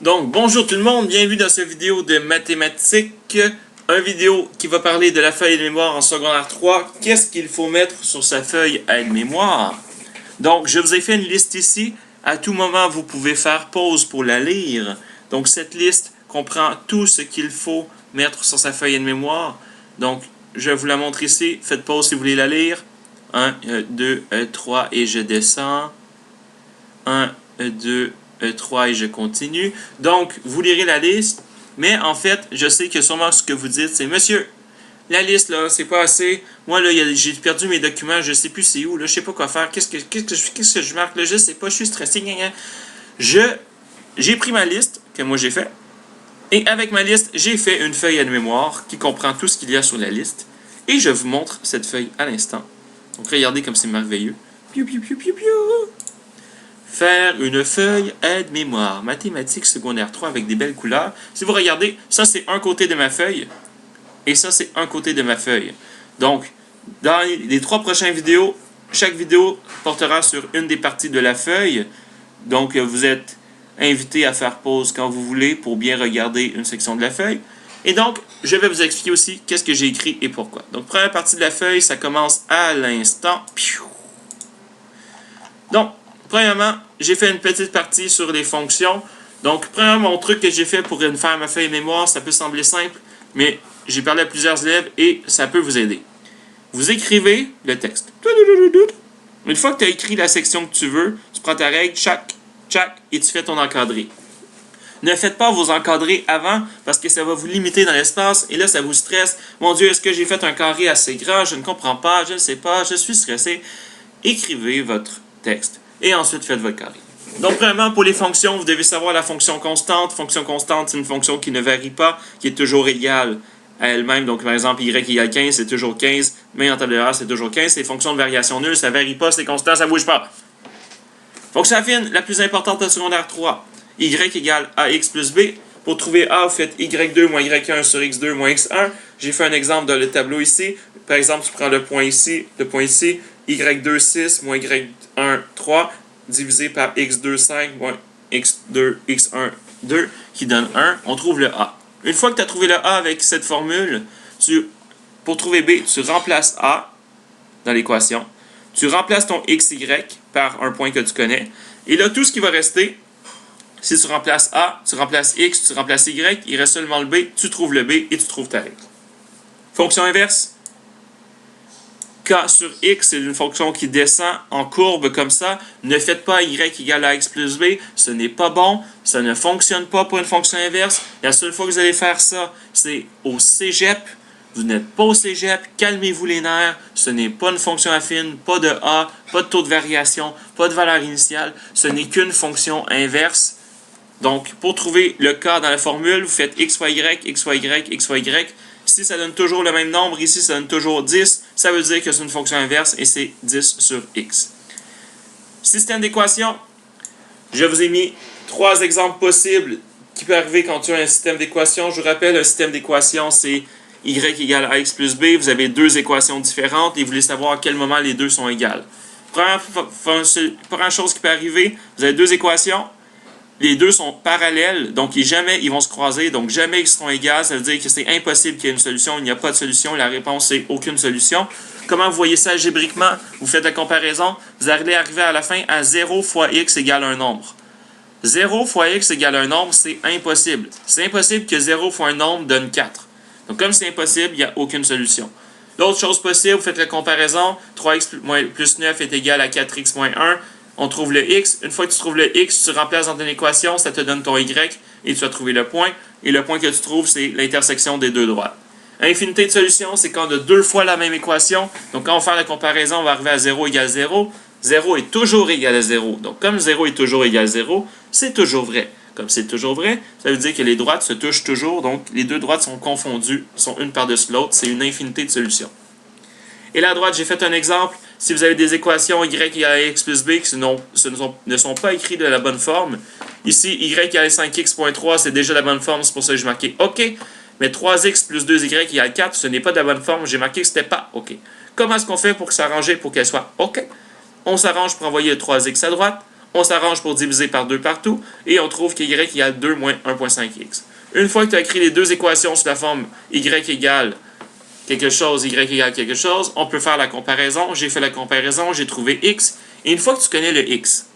Donc, bonjour tout le monde, bienvenue dans cette vidéo de mathématiques. Une vidéo qui va parler de la feuille de mémoire en secondaire 3. Qu'est-ce qu'il faut mettre sur sa feuille aide-mémoire? Donc, je vous ai fait une liste ici. À tout moment, vous pouvez faire pause pour la lire. Donc, cette liste comprend tout ce qu'il faut mettre sur sa feuille aide-mémoire. Donc, je vous la montre ici. Faites pause si vous voulez la lire. 1, 2, 3 et je descends. 1, 2, 3 et je continue. Donc, vous lirez la liste, mais en fait, je sais que sûrement ce que vous dites, c'est « Monsieur, la liste, là, c'est pas assez. Moi, là, j'ai perdu mes documents, je sais plus c'est où, là, je sais pas quoi faire. Qu'est-ce que je marque, là, je sais pas, je suis stressé. » J'ai pris ma liste, que moi j'ai fait, et avec ma liste, j'ai fait une feuille à mémoire qui comprend tout ce qu'il y a sur la liste, et je vous montre cette feuille à l'instant. Donc, regardez comme c'est merveilleux. Piou, piou, piou, piou, piou. Faire une feuille aide-mémoire, mathématiques secondaire 3 avec des belles couleurs. Si vous regardez, ça c'est un côté de ma feuille et ça c'est un côté de ma feuille. Donc, dans les 3 prochaines vidéos, chaque vidéo portera sur une des parties de la feuille. Donc, vous êtes invité à faire pause quand vous voulez pour bien regarder une section de la feuille. Et donc, je vais vous expliquer aussi qu'est-ce que j'ai écrit et pourquoi. Donc, première partie de la feuille, ça commence à l'instant. Donc, premièrement, j'ai fait une petite partie sur les fonctions. Donc, premièrement, mon truc que j'ai fait pour faire ma feuille mémoire, ça peut sembler simple, mais j'ai parlé à plusieurs élèves et ça peut vous aider. Vous écrivez le texte. Une fois que tu as écrit la section que tu veux, tu prends ta règle, tchac, et tu fais ton encadré. Ne faites pas vos encadrés avant parce que ça va vous limiter dans l'espace et là, ça vous stresse. Mon Dieu, est-ce que j'ai fait un carré assez grand? Je ne comprends pas, je ne sais pas, je suis stressé. Écrivez votre texte et ensuite faites votre carré. Donc, premièrement, pour les fonctions, vous devez savoir la fonction constante. Fonction constante, c'est une fonction qui ne varie pas, qui est toujours égale à elle-même. Donc, par exemple, y égale 15, c'est toujours 15. Mais en table de l'heure, c'est toujours 15. C'est fonction de variation nulle, ça ne varie pas, c'est constant, ça ne bouge pas. Fonction affine, la plus importante de secondaire 3. Y égale ax plus b. Pour trouver a, vous faites y2 moins y1 sur x2 moins x1. J'ai fait un exemple dans le tableau ici. Par exemple, tu prends le point ici, y2 6 moins y1 3 divisé par x2 5 moins x2 x1 2 qui donne 1. On trouve le a. Une fois que tu as trouvé le a avec cette formule, pour trouver b, tu remplaces a dans l'équation. Tu remplaces ton xy par un point que tu connais. Et là, tout ce qui va rester, si tu remplaces a, tu remplaces x, tu remplaces y, il reste seulement le b, tu trouves le b et tu trouves ta règle. Fonction inverse. K sur x, c'est une fonction qui descend en courbe comme ça. Ne faites pas y égale à x plus b. Ce n'est pas bon. Ça ne fonctionne pas pour une fonction inverse. La seule fois que vous allez faire ça, c'est au cégep. Vous n'êtes pas au cégep. Calmez-vous les nerfs. Ce n'est pas une fonction affine, pas de a, pas de taux de variation, pas de valeur initiale. Ce n'est qu'une fonction inverse. Donc, pour trouver le k dans la formule, vous faites x fois y, x fois y, x fois y. Si ça donne toujours le même nombre, ici ça donne toujours 10, ça veut dire que c'est une fonction inverse et c'est 10 sur x. Système d'équation, je vous ai mis 3 exemples possibles qui peuvent arriver quand tu as un système d'équation. Je vous rappelle, un système d'équation, c'est y égale à x plus b. Vous avez 2 équations différentes et vous voulez savoir à quel moment les deux sont égales. Première chose qui peut arriver, vous avez 2 équations. Les deux sont parallèles, donc jamais ils vont se croiser, donc jamais ils seront égales. Ça veut dire que c'est impossible qu'il y ait une solution, il n'y a pas de solution. La réponse, c'est aucune solution. Comment vous voyez ça algébriquement? Vous faites la comparaison, vous allez arriver à la fin à 0 fois x égale un nombre. 0 fois x égale un nombre, c'est impossible. C'est impossible que 0 fois un nombre donne 4. Donc comme c'est impossible, il n'y a aucune solution. L'autre chose possible, vous faites la comparaison, 3x plus 9 est égal à 4x moins 1. On trouve le x. Une fois que tu trouves le x, tu remplaces dans ton équation, ça te donne ton y et tu vas trouver le point. Et le point que tu trouves, c'est l'intersection des deux droites. Infinité de solutions, c'est quand on a 2 fois la même équation. Donc, quand on va faire la comparaison, on va arriver à 0 égale 0. 0 est toujours égal à 0. Donc, comme 0 est toujours égal à 0, c'est toujours vrai. Comme c'est toujours vrai, ça veut dire que les droites se touchent toujours. Donc, les deux droites sont confondues, sont une par-dessus l'autre. C'est une infinité de solutions. Et là, à droite, j'ai fait un exemple. Si vous avez des équations y égale à x plus b qui ne sont pas écrites de la bonne forme, ici, y égale à 5x.3, c'est déjà la bonne forme, c'est pour ça que j'ai marqué OK. Mais 3x plus 2y égale 4, ce n'est pas de la bonne forme, j'ai marqué que ce n'était pas OK. Comment est-ce qu'on fait pour s'arranger pour qu'elle soit OK? On s'arrange pour envoyer le 3x à droite, On s'arrange pour diviser par 2 partout, et on trouve que y égale 2 moins 1,5x. Une fois que tu as écrit les deux équations sous la forme y égale quelque chose, y égale quelque chose, on peut faire la comparaison. J'ai fait la comparaison, j'ai trouvé x. Et une fois que tu connais le x,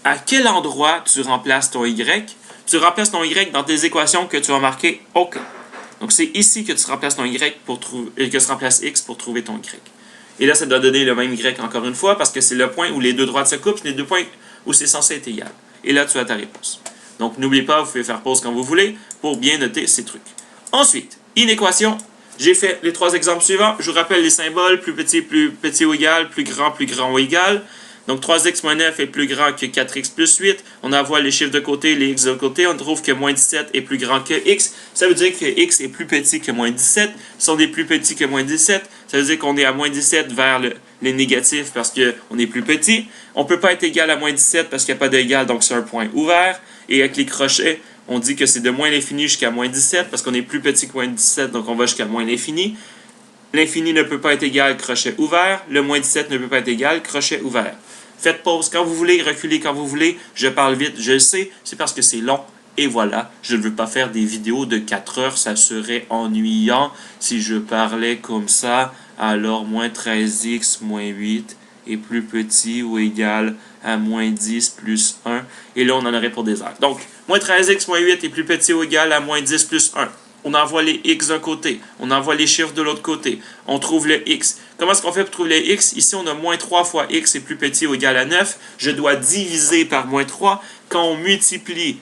à quel endroit tu remplaces ton y? Tu remplaces ton y dans tes équations que tu vas marquer OK. Donc, c'est ici que tu remplaces ton y pour trouver, que tu remplaces x pour trouver ton y. Et là, ça doit donner le même y encore une fois parce que c'est le point où les deux droites se coupent, c'est les deux points où c'est censé être égal. Et là, tu as ta réponse. Donc, n'oubliez pas, vous pouvez faire pause quand vous voulez pour bien noter ces trucs. Ensuite, inéquation. J'ai fait les trois exemples suivants. Je vous rappelle les symboles, plus petit ou égal, plus grand ou égal. Donc 3x moins 9 est plus grand que 4x plus 8. On envoie les chiffres de côté, les x de côté. On trouve que moins 17 est plus grand que x. Ça veut dire que x est plus petit que moins 17. Si on est plus petit que moins 17, ça veut dire qu'on est à moins 17 vers les négatifs parce qu'on est plus petit. On ne peut pas être égal à moins 17 parce qu'il n'y a pas d'égal, donc c'est un point ouvert. Et avec les crochets, on dit que c'est de moins l'infini jusqu'à moins 17 parce qu'on est plus petit que moins 17, donc on va jusqu'à moins l'infini. L'infini ne peut pas être égal, crochet ouvert. Le moins 17 ne peut pas être égal, crochet ouvert. Faites pause quand vous voulez, reculez quand vous voulez. Je parle vite, je le sais, c'est parce que c'est long. Et voilà, je ne veux pas faire des vidéos de 4 heures, ça serait ennuyant si je parlais comme ça. Alors, moins 13x moins 8 est plus petit ou égal à moins 10 plus 1. Et là, on en aurait pour des heures. Donc, moins 13x moins 8 est plus petit ou égal à moins 10 plus 1. On envoie les x d'un côté, on envoie les chiffres de l'autre côté, on trouve le x. Comment est-ce qu'on fait pour trouver le x? Ici, on a moins 3 fois x est plus petit ou égal à 9. Je dois diviser par moins 3. Quand on multiplie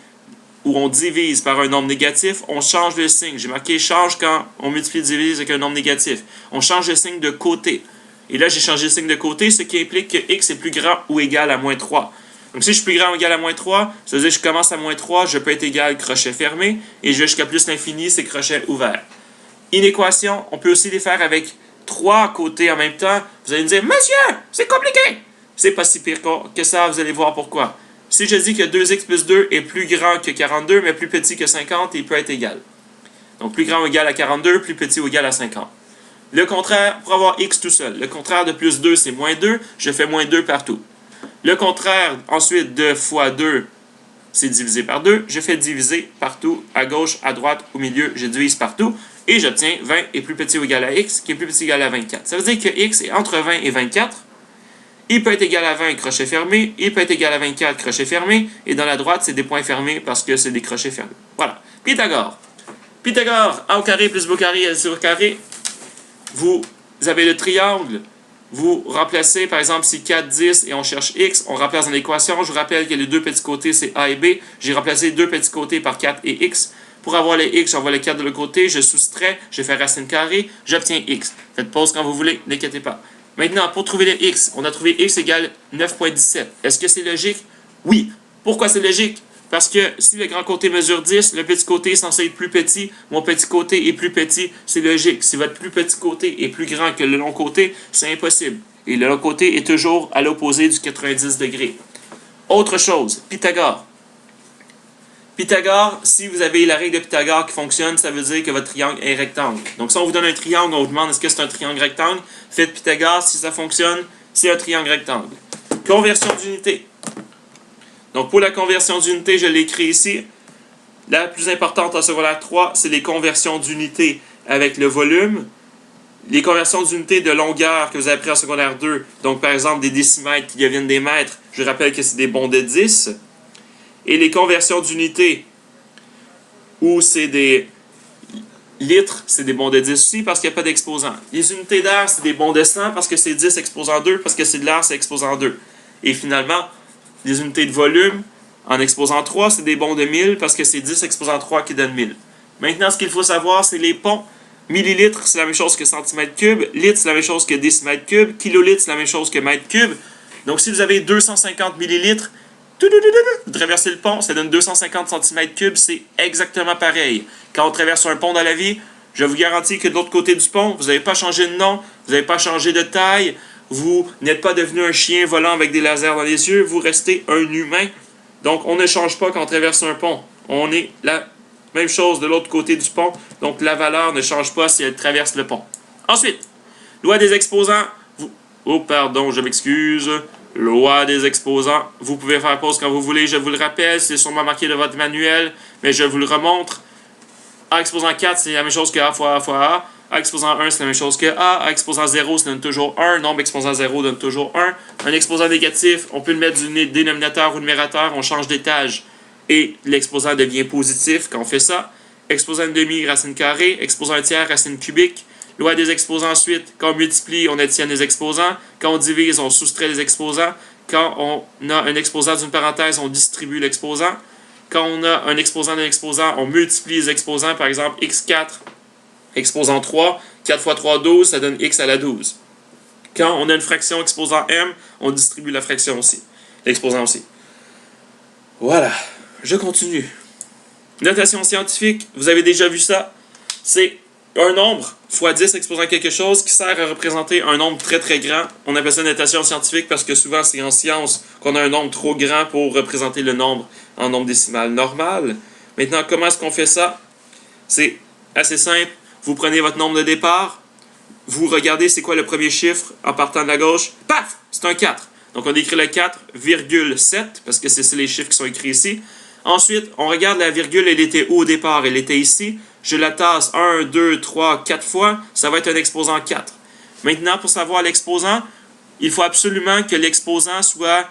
ou on divise par un nombre négatif, on change le signe. J'ai marqué change quand on multiplie et divise avec un nombre négatif. On change le signe de côté. Et là, j'ai changé le signe de côté, ce qui implique que x est plus grand ou égal à moins 3. Donc, si je suis plus grand ou égal à moins 3, ça veut dire que je commence à moins 3, je peux être égal crochet fermé, et je vais jusqu'à plus l'infini, c'est crochet ouvert. Inéquation, on peut aussi les faire avec 3 côtés en même temps. Vous allez me dire, monsieur, c'est compliqué! C'est pas si pire que ça, vous allez voir pourquoi. Si je dis que 2x plus 2 est plus grand que 42, mais plus petit que 50, il peut être égal. Donc, plus grand ou égal à 42, plus petit ou égal à 50. Le contraire, pour avoir x tout seul, le contraire de plus 2, c'est moins 2, je fais moins 2 partout. Le contraire, ensuite, de fois 2, c'est divisé par 2. Je fais diviser partout, à gauche, à droite, au milieu, je divise partout. Et j'obtiens 20 est plus petit ou égal à x, qui est plus petit ou égal à 24. Ça veut dire que x est entre 20 et 24. Il peut être égal à 20, crochet fermé. Il peut être égal à 24, crochet fermé. Et dans la droite, c'est des points fermés parce que c'est des crochets fermés. Voilà. Pythagore. Pythagore, a au carré plus b au carré, LC au carré. Vous avez le triangle. Vous remplacez, par exemple, si 4, 10 et on cherche x, on remplace dans l'équation. Je vous rappelle que les deux petits côtés, c'est a et b. J'ai remplacé deux petits côtés par 4 et x. Pour avoir les x, j'envoie les 4 de l'autre côté, je soustrais, je fais racine carrée, j'obtiens x. Faites pause quand vous voulez, n'inquiétez pas. Maintenant, pour trouver les x, on a trouvé x égale 9,17. Est-ce que c'est logique? Oui. Pourquoi c'est logique? Parce que si le grand côté mesure 10, le petit côté est censé être plus petit, mon petit côté est plus petit, c'est logique. Si votre plus petit côté est plus grand que le long côté, c'est impossible. Et le long côté est toujours à l'opposé du 90 degrés. Autre chose, Pythagore. Pythagore, si vous avez la règle de Pythagore qui fonctionne, ça veut dire que votre triangle est rectangle. Donc si on vous donne un triangle, on vous demande est-ce que c'est un triangle rectangle, faites Pythagore, si ça fonctionne, c'est un triangle rectangle. Conversion d'unité. Donc, pour la conversion d'unité, je l'ai écrit ici. La plus importante en secondaire 3, c'est les conversions d'unité avec le volume. Les conversions d'unité de longueur que vous avez appris en secondaire 2, donc par exemple des décimètres qui deviennent des mètres, je rappelle que c'est des bonds de 10. Et les conversions d'unité où c'est des litres, c'est des bonds de 10 aussi parce qu'il n'y a pas d'exposant. Les unités d'air, c'est des bonds de 100 parce que c'est 10 exposant 2, parce que c'est de l'air, c'est exposant 2. Et finalement, les unités de volume, en exposant 3, c'est des bonds de 1000 parce que c'est 10 exposant 3 qui donne 1000. Maintenant, ce qu'il faut savoir, c'est les ponts. Millilitres, c'est la même chose que centimètre cube. Litre, c'est la même chose que décimètre cube. Kilolitre, c'est la même chose que mètre cube. Donc, si vous avez 250 millilitres, vous traversez le pont, ça donne 250 cm3, c'est exactement pareil. Quand on traverse un pont dans la vie, je vous garantis que de l'autre côté du pont, vous n'avez pas changé de nom, vous n'avez pas changé de taille, vous n'êtes pas devenu un chien volant avec des lasers dans les yeux, vous restez un humain. Donc, on ne change pas quand on traverse un pont. On est la même chose de l'autre côté du pont, donc la valeur ne change pas si elle traverse le pont. Ensuite, loi des exposants. Oh, pardon, je m'excuse. Loi des exposants. Vous pouvez faire pause quand vous voulez, je vous le rappelle, c'est sûrement marqué dans votre manuel, mais je vous le remontre. A exposant 4, c'est la même chose que A fois A fois A. A exposant 1, c'est la même chose que A. A exposant 0, ça donne toujours 1. Nombre exposant 0 donne toujours 1. Un exposant négatif, on peut le mettre du dénominateur ou numérateur, on change d'étage et l'exposant devient positif quand on fait ça. Exposant une demi, racine carrée. Exposant un tiers, racine cubique. Loi des exposants ensuite. Quand on multiplie, on additionne les exposants. Quand on divise, on soustrait les exposants. Quand on a un exposant d'une parenthèse, on distribue l'exposant. Quand on a un exposant d'un exposant, on multiplie les exposants. Par exemple, x4, exposant 3. 4 fois 3, 12, ça donne x à la 12. Quand on a une fraction exposant m, on distribue la fraction aussi. L'exposant aussi. Voilà. Je continue. Notation scientifique, vous avez déjà vu ça. C'est un nombre fois 10 exposant quelque chose qui sert à représenter un nombre très très grand. On appelle ça notation scientifique parce que souvent c'est en sciences qu'on a un nombre trop grand pour représenter le nombre en nombre décimal normal. Maintenant, comment est-ce qu'on fait ça? C'est assez simple. Vous prenez votre nombre de départ, vous regardez c'est quoi le premier chiffre en partant de la gauche. Paf! C'est un 4. Donc on écrit le 4,7 parce que c'est les chiffres qui sont écrits ici. Ensuite, on regarde la virgule, elle était où au départ? Elle était ici. Je la tasse 1, 2, 3, 4 fois. Ça va être un exposant 4. Maintenant, pour savoir l'exposant, il faut absolument que l'exposant soit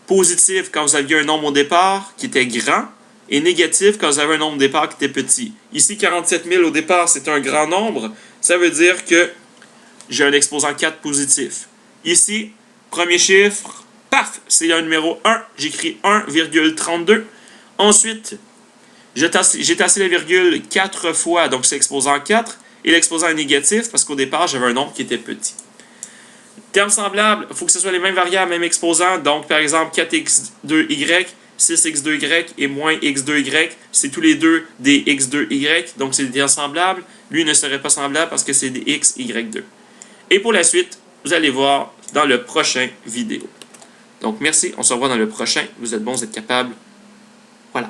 positif quand vous aviez un nombre au départ qui était grand et négatif quand vous avez un nombre au départ qui était petit. Ici, 47 000 au départ, c'est un grand nombre. Ça veut dire que j'ai un exposant 4 positif. Ici, premier chiffre, paf, c'est un numéro 1. J'écris 1,32. Ensuite, j'ai tassé la virgule 4 fois, donc c'est exposant 4. Et l'exposant est négatif parce qu'au départ, j'avais un nombre qui était petit. Termes semblables, il faut que ce soit les mêmes variables, même exposant. Donc, par exemple, 4x2y, 6x2y et moins x2y, c'est tous les deux des x2y. Donc, c'est des termes semblables. Lui ne serait pas semblable parce que c'est des x, y2. Et pour la suite, vous allez voir dans le prochain vidéo. Donc, merci. On se revoit dans le prochain. Vous êtes bons, vous êtes capables. Voilà.